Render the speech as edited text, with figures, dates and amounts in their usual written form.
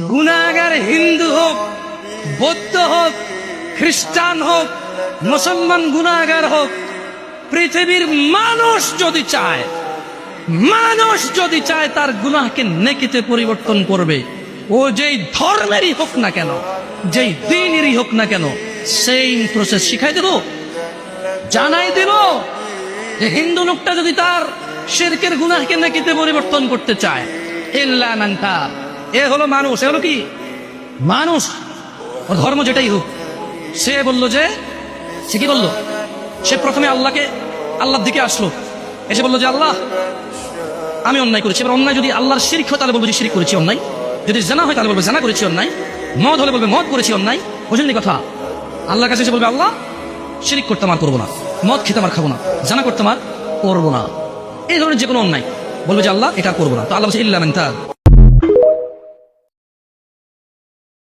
গুনাহগার হিন্দু হোক, বৌদ্ধ হোক, খ্রিস্টান হোক, মুসলমান গুনাহগার হোক, পৃথিবীর মানুষ যদি চায় তার গুনাহকে নেকিতে পরিবর্তন করবে। ও যেই ধর্মেরই হোক না কেন, যেই দিনেরই হোক না কেন, সেম প্রসেস শিখাই দেব, জানাই দেব যে হিন্দু লোকটা যদি তার শিরকের গুনাহকে নেকিতে পরিবর্তন করতে চায়, ইল্লা মান তাব, এ হলো মানুষ, এ হলো কি মানুষ, ওর ধর্ম যেটাই হোক। সে বলল যে, সে কি বলল, সে প্রথমে আল্লাহর দিকে আসলো, এসে বললো যে আল্লাহ আমি অন্যায় করেছি। এবার অন্যায় যদি আল্লাহর শিরক হয় তাহলে বলবো যে শিরক করেছি অন্যায়, যদি জানা হয় তাহলে বলবো জানা করেছি অন্যায়, মদ হলে বলবে মদ করেছি অন্যায়। বুঝলেন কথা? আল্লাহর কাছে এসে বলবে আল্লাহ শিরক করতাম আর করবো না, মদ খেতাম আর খাবো না, জানা করতাম আর করবো না, এই ধরনের যে কোনো অন্যায় বলবে যে আল্লাহ এটা করবো না। তো আল্লাহ বলছে ইল্লা মান তাব,